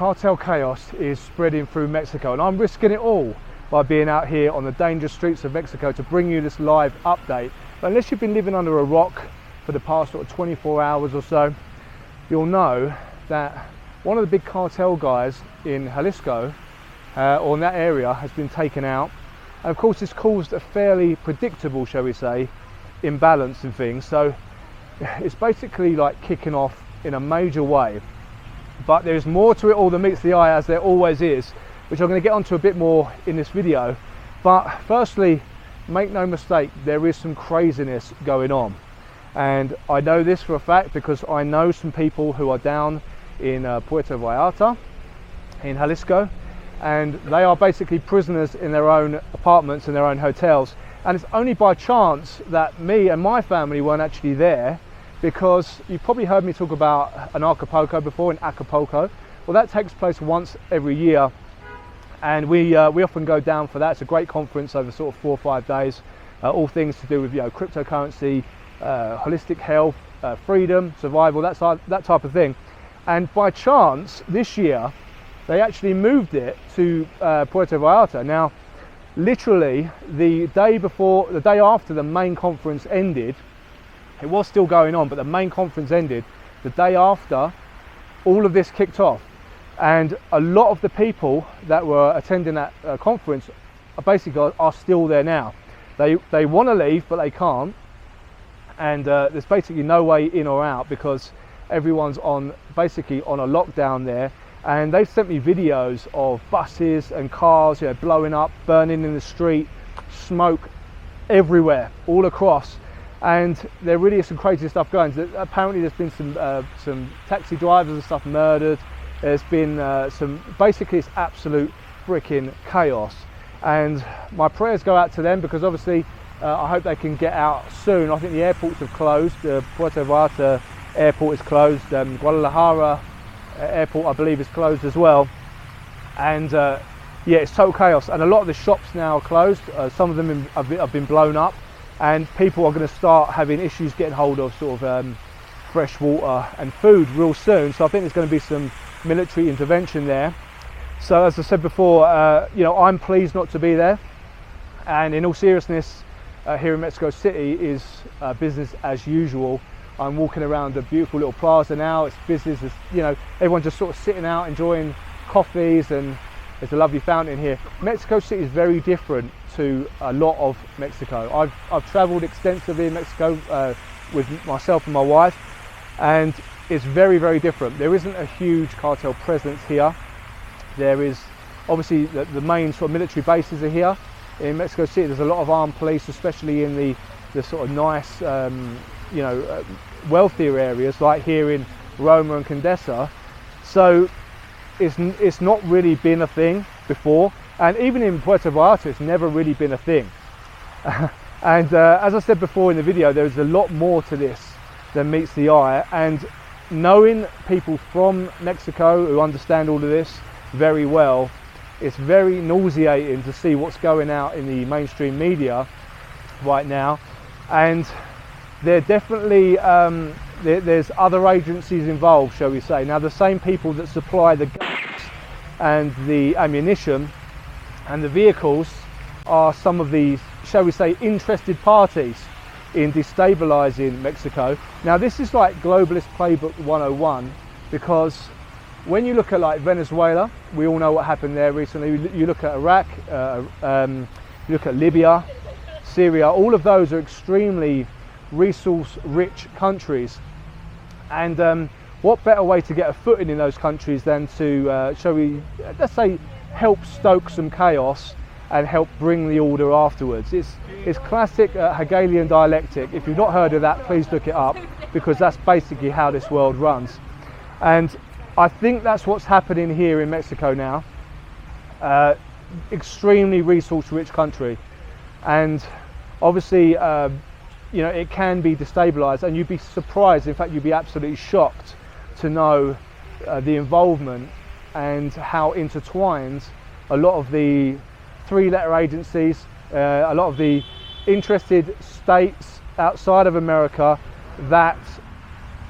cartel chaos is spreading through Mexico, and I'm risking it all by being out here on the dangerous streets of Mexico to bring you this live update. But unless you've been living under a rock for the past sort of 24 hours or so, you'll know that one of the big cartel guys in Jalisco, or in that area, has been taken out. And of course this caused a fairly predictable, shall we say, imbalance in things. So it's basically like kicking off in a major way. But there's more to it all than meets the eye, as there always is, which I'm going to get onto a bit more in this video. But firstly, make no mistake, there is some craziness going on. And I know this for a fact because I know some people who are down in Puerto Vallarta, in Jalisco, and they are basically prisoners in their own apartments and their own hotels. And it's only by chance that me and my family weren't actually there, because you've probably heard me talk about an Acapulco before, in Acapulco. Well, that takes place once every year, and we often go down for that. It's a great conference over sort of 4 or 5 days, all things to do with, you know, cryptocurrency, holistic health, freedom, survival, that type of thing. And by chance this year they actually moved it to Puerto Vallarta. Now literally the day after the main conference ended, it was still going on, but the main conference ended the day after all of this kicked off. And a lot of the people that were attending that conference are still there now. They want to leave, but they can't. And there's basically no way in or out, because everyone's basically on a lockdown there. And they've sent me videos of buses and cars, you know, blowing up, burning in the street, smoke everywhere, all across. And there really is some crazy stuff going. Apparently there's been some taxi drivers and stuff murdered. There's been basically it's absolute freaking chaos. And my prayers go out to them, because obviously I hope they can get out soon. I think the airports have closed. Puerto Vallarta airport is closed. Guadalajara airport, I believe, is closed as well. And yeah, it's total chaos. And a lot of the shops now are closed. Some of them have been blown up. And people are going to start having issues getting hold of sort of fresh water and food real soon. So I think there's going to be some military intervention there. So as I said before, you know, I'm pleased not to be there. And in all seriousness, here in Mexico City is business as usual. I'm walking around a beautiful little plaza now. It's business as, you know, everyone's just sort of sitting out enjoying coffees, and there's a lovely fountain here. Mexico City is very different to a lot of Mexico. I've traveled extensively in Mexico with myself and my wife, and it's very, very different. There isn't a huge cartel presence here. There is obviously the main sort of military bases are here. In Mexico City there's a lot of armed police, especially in the sort of nice, you know, wealthier areas like here in Roma and Condesa. So it's not really been a thing before, and even in Puerto Vallarta it's never really been a thing. And as I said before in the video, there's a lot more to this than meets the eye, and knowing people from Mexico who understand all of this very well, it's very nauseating to see what's going out in the mainstream media right now. And they're definitely there's other agencies involved, shall we say. Now the same people that supply the guns and the ammunition and the vehicles are some of the, shall we say, interested parties in destabilizing Mexico. Now this is like globalist playbook 101, because when you look at like Venezuela, we all know what happened there recently. You look at Iraq, you look at Libya, Syria, all of those are extremely resource rich countries. And what better way to get a footing in those countries than to, let's say, help stoke some chaos and help bring the order afterwards. It's classic Hegelian dialectic. If you've not heard of that, please look it up, because that's basically how this world runs. And I think that's what's happening here in Mexico now. Extremely resource rich country, and obviously you know, it can be destabilized, and you'd be surprised, in fact you'd be absolutely shocked to know the involvement and how intertwined a lot of the three-letter agencies, a lot of the interested states outside of America, that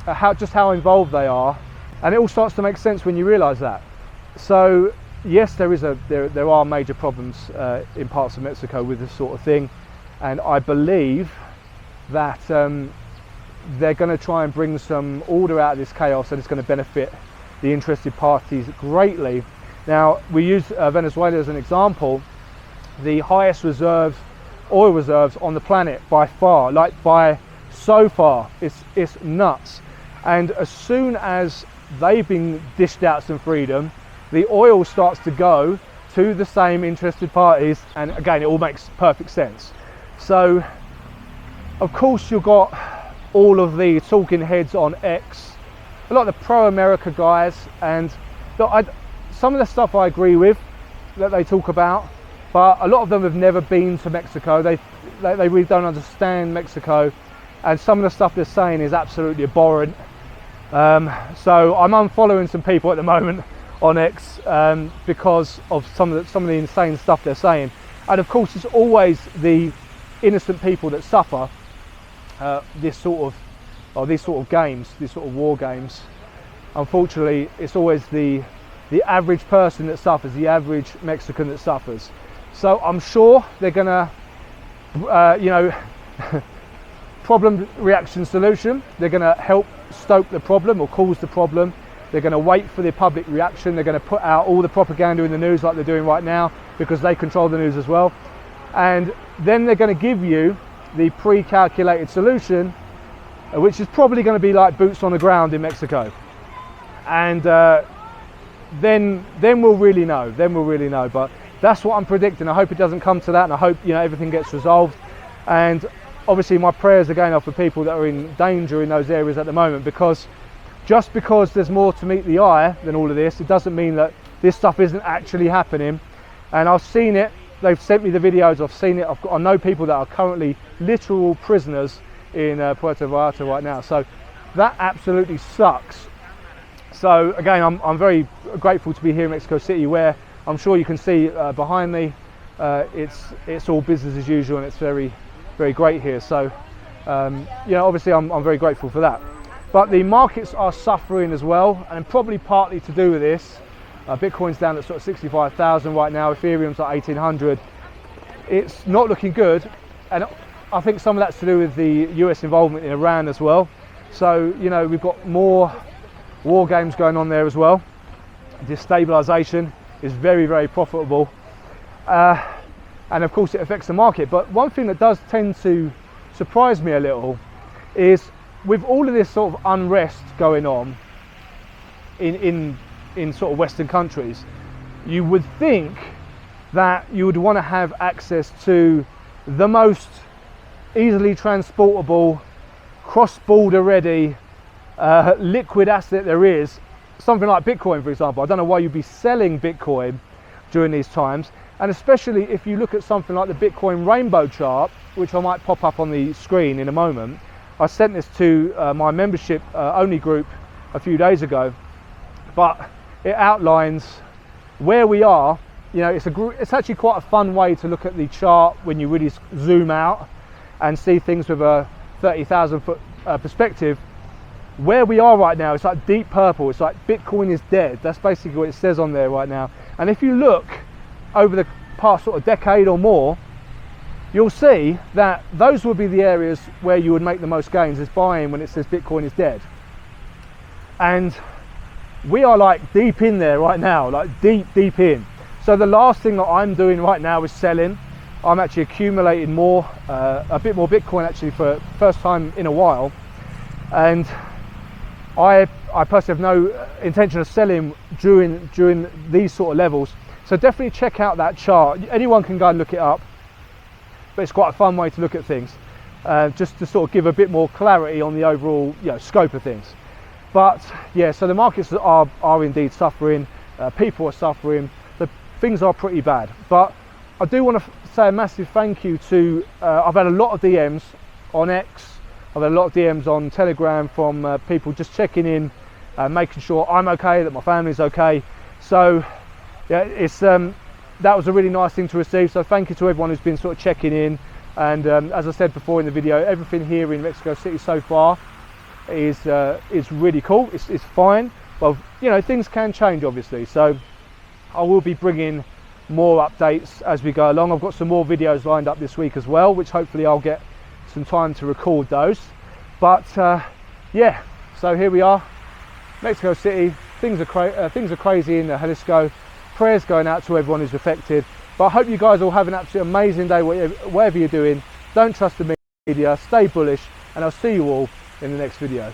how involved they are. And it all starts to make sense when you realize that. So yes, there are major problems in parts of Mexico with this sort of thing, and I believe that they're going to try and bring some order out of this chaos, and it's going to benefit the interested parties greatly. Now, we use Venezuela as an example. The highest oil reserves on the planet by far, like by so far. It's nuts. And as soon as they've been dished out some freedom, the oil starts to go to the same interested parties, and again, it all makes perfect sense. So of course you've got all of the talking heads on X, a lot of the pro-America guys, and look, some of the stuff I agree with that they talk about, but a lot of them have never been to Mexico. They really don't understand Mexico, and some of the stuff they're saying is absolutely abhorrent. So I'm unfollowing some people at the moment on X because of some of the insane stuff they're saying. And of course, it's always the innocent people that suffer these sort of games, these sort of war games. Unfortunately, it's always the average person that suffers, the average Mexican that suffers. So I'm sure they're gonna, problem, reaction, solution. They're gonna help stoke the problem or cause the problem. They're gonna wait for the public reaction. They're gonna put out all the propaganda in the news like they're doing right now, because they control the news as well. And then they're gonna give you the pre-calculated solution, which is probably gonna be like boots on the ground in Mexico. And then we'll really know. But that's what I'm predicting. I hope it doesn't come to that, and I hope everything gets resolved. And obviously my prayers again are for people that are in danger in those areas at the moment, because just because there's more to meet the eye than all of this, it doesn't mean that this stuff isn't actually happening. And I've seen it. They've sent me the videos. I've seen it. I know people that are currently literal prisoners in Puerto Vallarta right now. So that absolutely sucks. So again, I'm very grateful to be here in Mexico City, where I'm sure you can see behind me, it's all business as usual, and it's very, very great here. So obviously I'm very grateful for that. But the markets are suffering as well, and probably partly to do with this. Bitcoin's down at sort of 65,000 right now. Ethereum's at 1,800. It's not looking good, and I think some of that's to do with the US involvement in Iran as well. So we've got more war games going on there as well. Destabilization is very, very profitable, and of course it affects the market. But one thing that does tend to surprise me a little is, with all of this sort of unrest going on in sort of Western countries, you would think that you would want to have access to the most easily transportable, cross-border ready liquid asset there is, something like Bitcoin, for example. I don't know why you'd be selling Bitcoin during these times, and especially if you look at something like the Bitcoin rainbow chart, which I might pop up on the screen in a moment. I sent this to my membership only group a few days ago, but it outlines where we are. It's actually quite a fun way to look at the chart when you really zoom out and see things with a 30,000 foot perspective. Where we are right now, it's like deep purple. It's like Bitcoin is dead. That's basically what it says on there right now. And if you look over the past sort of decade or more, you'll see that those would be the areas where you would make the most gains, is buying when it says Bitcoin is dead. And we are like deep in there right now, like deep in. So the last thing that I'm doing right now is selling. I'm actually accumulating more, a bit more Bitcoin actually, for the first time in a while. And I personally have no intention of selling during these sort of levels. So definitely check out that chart. Anyone can go and look it up, but it's quite a fun way to look at things, just to sort of give a bit more clarity on the overall scope of things. But yeah, so the markets are indeed suffering. People are suffering. Things are pretty bad. But I do want to say a massive thank you to, I've had a lot of DMs on X, I've had a lot of DMs on Telegram from people just checking in, making sure I'm okay, that my family's okay. So yeah, that was a really nice thing to receive. So thank you to everyone who's been sort of checking in. And as I said before in the video, everything here in Mexico City so far is really cool. It's fine. Well, things can change obviously. So I will be bringing more updates as we go along. I've got some more videos lined up this week as well, which hopefully I'll get some time to record those. But yeah, so here we are, Mexico City. Things are crazy in Jalisco. Prayers going out to everyone who's affected. But I hope you guys all have an absolutely amazing day, whatever you're doing. Don't trust the media, stay bullish, and I'll see you all in the next video.